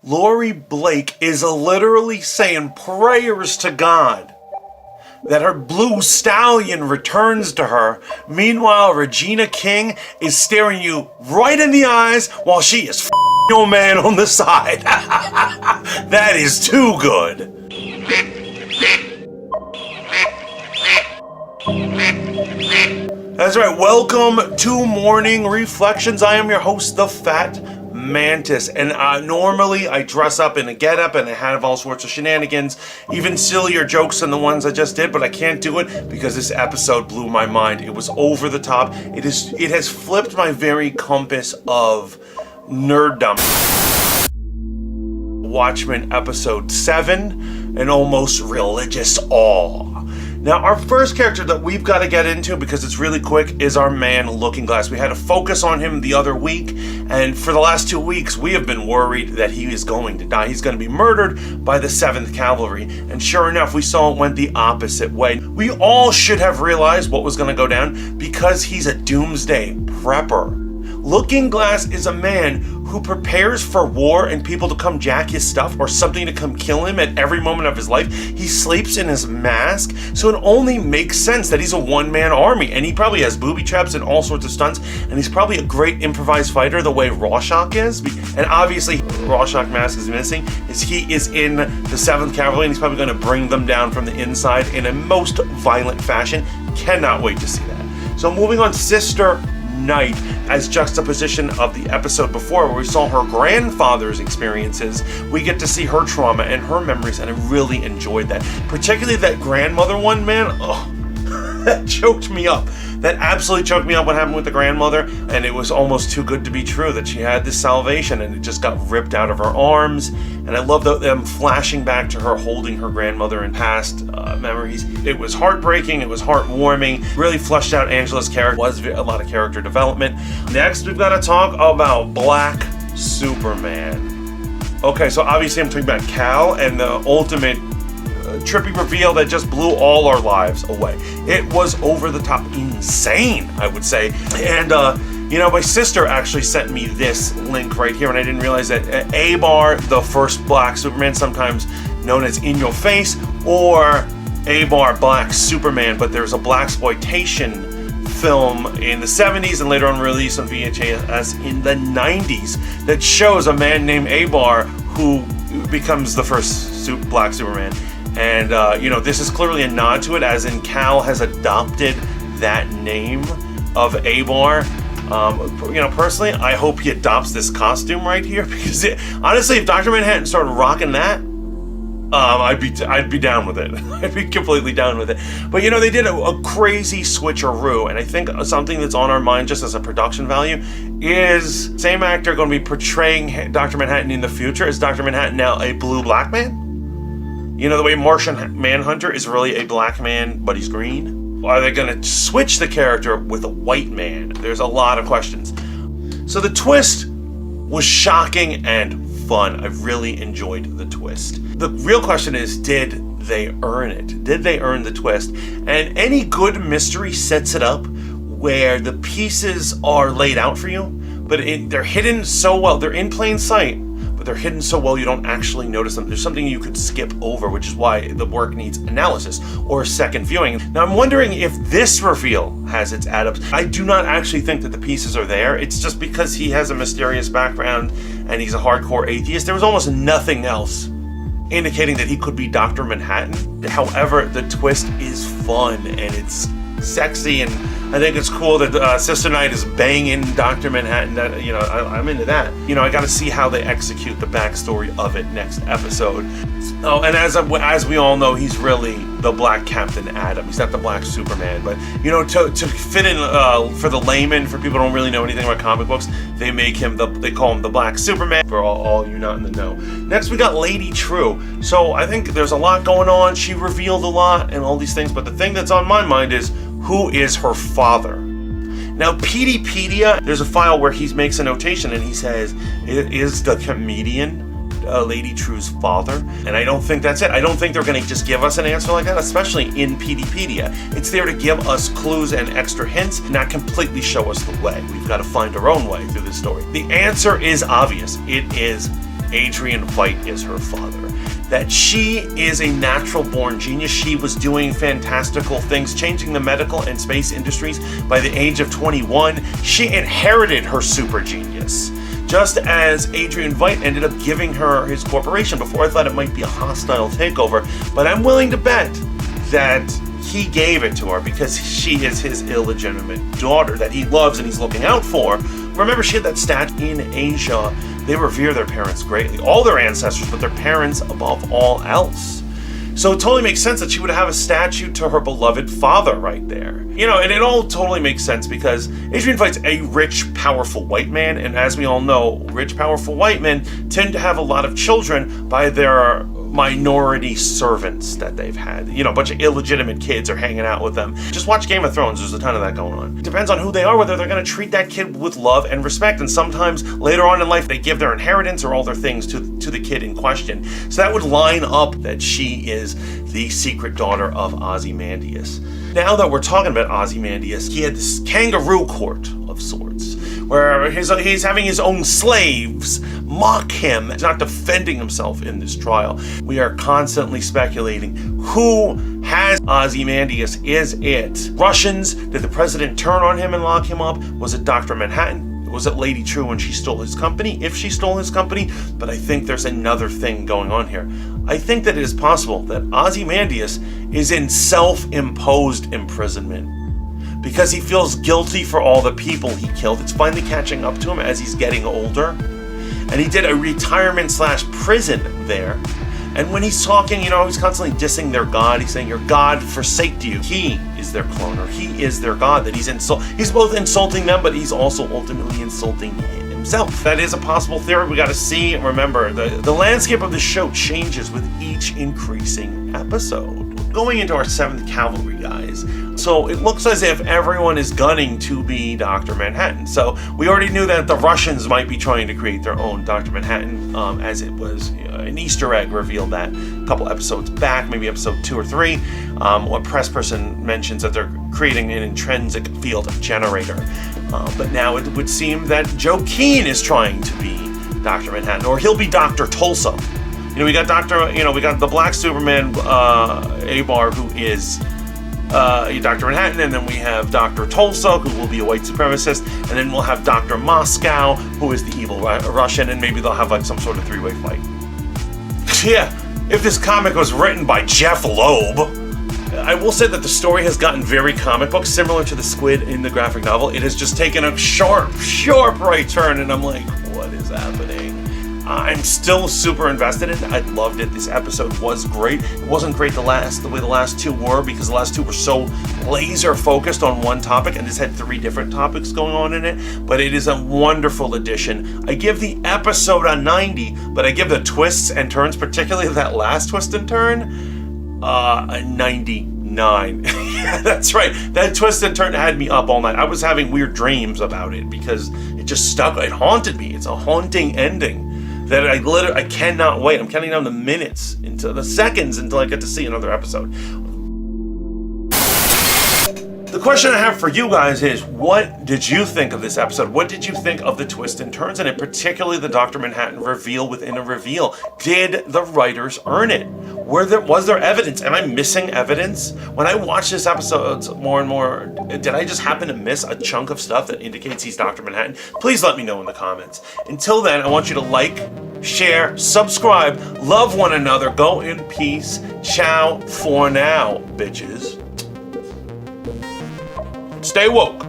Lori Blake is literally saying prayers to God that her blue stallion returns to her. Meanwhile, Regina King is staring you right in the eyes while she is f***ing your man on the side. That is too good. That's right, welcome to Morning Reflections. I am your host, the Fat Mantis, and normally I dress up in a getup and I have all sorts of shenanigans, even sillier jokes than the ones I just did, but I can't do it because this episode blew my mind. It was over the top. It has flipped my very compass of nerddom. Watchmen episode 7, an almost religious awe. Now, our first character that we've got to get into, because it's really quick, is our man Looking Glass. We had a focus on him the other week, and for the last 2 weeks, we have been worried that he is going to die. He's going to be murdered by the 7th Cavalry, and sure enough, we saw it went the opposite way. We all should have realized what was going to go down because he's a doomsday prepper. Looking Glass is a man who prepares for war and people to come jack his stuff or something to come kill him at every moment of his life. He sleeps in his mask, so it only makes sense that he's a one-man army, and he probably has booby traps and all sorts of stunts, and he's probably a great improvised fighter the way Rorschach is. And obviously, Rorschach mask is missing, is he is in the 7th Cavalry, and he's probably going to bring them down from the inside in a most violent fashion. Cannot wait to see that. So moving on, Sister Night, as juxtaposition of the episode before where we saw her grandfather's experiences, we get to see her trauma and her memories, and I really enjoyed that. Particularly that grandmother one, man, that choked me up. That absolutely choked me up what happened with the grandmother, and it was almost too good to be true that she had this salvation and it just got ripped out of her arms. And I love them flashing back to her holding her grandmother in past memories. It was heartbreaking, it was heartwarming, really fleshed out Angela's character, was a lot of character development. Next, we've got to talk about Black Superman. Okay, so obviously I'm talking about Cal and the ultimate trippy reveal that just blew all our lives away. It was over the top insane, I would say. And my sister actually sent me this link right here, and I didn't realize that Abar, the first Black Superman, sometimes known as In Your Face, or Abar Black Superman, but there's a blaxploitation film in the 70s and later on released on VHS in the 90s that shows a man named Abar who becomes the first Black Superman. And, this is clearly a nod to it, as in Cal has adopted that name of Abar. Personally, I hope he adopts this costume right here, because honestly, if Dr. Manhattan started rocking that, I'd be down with it. I'd be completely down with it. But, they did a crazy switcheroo, and I think something that's on our mind just as a production value is same actor going to be portraying Dr. Manhattan in the future. Is Dr. Manhattan now a blue-black man? The way Martian Manhunter is really a black man, but he's green? Are they going to switch the character with a white man? There's a lot of questions. So the twist was shocking and fun. I really enjoyed the twist. The real question is, did they earn it? Did they earn the twist? And any good mystery sets it up where the pieces are laid out for you, but they're hidden so well. They're in plain sight, but they're hidden so well you don't actually notice them. There's something you could skip over, which is why the work needs analysis or a second viewing. Now, I'm wondering if this reveal has its add-ups. I do not actually think that the pieces are there. It's just because he has a mysterious background and he's a hardcore atheist. There was almost nothing else indicating that he could be Dr. Manhattan. However, the twist is fun and it's sexy, and I think it's cool that Sister Night is banging Dr. Manhattan. I'm into that. I got to see how they execute the backstory of it next episode. Oh, and as we all know, he's really the Black Captain Atom. He's not the Black Superman, but to fit in for the layman, for people who don't really know anything about comic books, they call him the Black Superman. For all you not in the know. Next, we got Lady Trieu. So I think there's a lot going on. She revealed a lot and all these things, but the thing that's on my mind is, who is her father? Now, Peteypedia, there's a file where he makes a notation and he says, it is the comedian Lady Trieu's father? And I don't think that's it. I don't think they're going to just give us an answer like that, especially in Peteypedia. It's there to give us clues and extra hints, not completely show us the way. We've got to find our own way through this story. The answer is obvious. It is Adrian Veidt is her father. That she is a natural-born genius. She was doing fantastical things, changing the medical and space industries by the age of 21. She inherited her super genius. Just as Adrian Veidt ended up giving her his corporation. Before I thought it might be a hostile takeover, but I'm willing to bet that he gave it to her because she is his illegitimate daughter that he loves and he's looking out for. Remember, she had that stat in Asia. They revere their parents greatly. All their ancestors, but their parents above all else. So it totally makes sense that she would have a statue to her beloved father right there. You know, and it all totally makes sense because Adrian Veidt's a rich, powerful white man. And as we all know, rich, powerful white men tend to have a lot of children by their minority servants that they've had. You know, a bunch of illegitimate kids are hanging out with them. Just watch Game of Thrones, there's a ton of that going on. It depends on who they are, whether they're going to treat that kid with love and respect, and sometimes later on in life they give their inheritance or all their things to the kid in question. So that would line up that she is the secret daughter of Ozymandias. Now that we're talking about Ozymandias, he had this kangaroo court of sorts, where he's having his own slaves mock him. He's not defending himself in this trial. We are constantly speculating who has Ozymandias. Is it Russians? Did the president turn on him and lock him up? Was it Dr. Manhattan? Was it Lady Trieu when she stole his company? If she stole his company? But I think there's another thing going on here. I think that it is possible that Ozymandias is in self-imposed imprisonment because he feels guilty for all the people he killed. It's finally catching up to him as he's getting older. And he did a retirement/prison there. And when he's talking, you know, he's constantly dissing their god. He's saying, your god forsaked you. He is their cloner. He is their god. That he's both insulting them, but he's also ultimately insulting himself. That is a possible theory. We got to see and remember the landscape of the show changes with each increasing episode. Going into our 7th Cavalry, guys. So it looks as if everyone is gunning to be Dr. Manhattan. So we already knew that the Russians might be trying to create their own Dr. Manhattan, as it was an Easter egg revealed that a couple episodes back, maybe episode 2 or 3. A press person mentions that they're creating an intrinsic field generator. But now it would seem that Joe Keane is trying to be Dr. Manhattan, or he'll be Dr. Tulsa. You know, we got the Black Superman, Abar, who is Dr. Manhattan, and then we have Dr. Tulsa, who will be a white supremacist, and then we'll have Dr. Moscow, who is the evil Russian, and maybe they'll have like some sort of 3-way fight. Yeah, if this comic was written by Jeff Loeb, I will say that the story has gotten very comic book, similar to the squid in the graphic novel. It has just taken a sharp right turn, and I'm like, what is happening? I'm still super invested in it. I loved it. This episode was great. It wasn't great the way the last 2 were, because the last 2 were so laser focused on one topic, and this had 3 different topics going on in it. But it is a wonderful addition. I give the episode a 90, but I give the twists and turns, particularly that last twist and turn, a 99. Yeah, that's right. That twist and turn had me up all night. I was having weird dreams about it because it just stuck. It haunted me. It's a haunting ending that I cannot wait. I'm counting down the minutes into the seconds until I get to see another episode. The question I have for you guys is, what did you think of this episode? What did you think of the twists and turns in it, particularly the Dr. Manhattan reveal within a reveal? Did the writers earn it? Was there evidence? Am I missing evidence? When I watch this episode more and more, did I just happen to miss a chunk of stuff that indicates he's Dr. Manhattan? Please let me know in the comments. Until then, I want you to like, share, subscribe, love one another, go in peace. Ciao for now, bitches. Stay woke.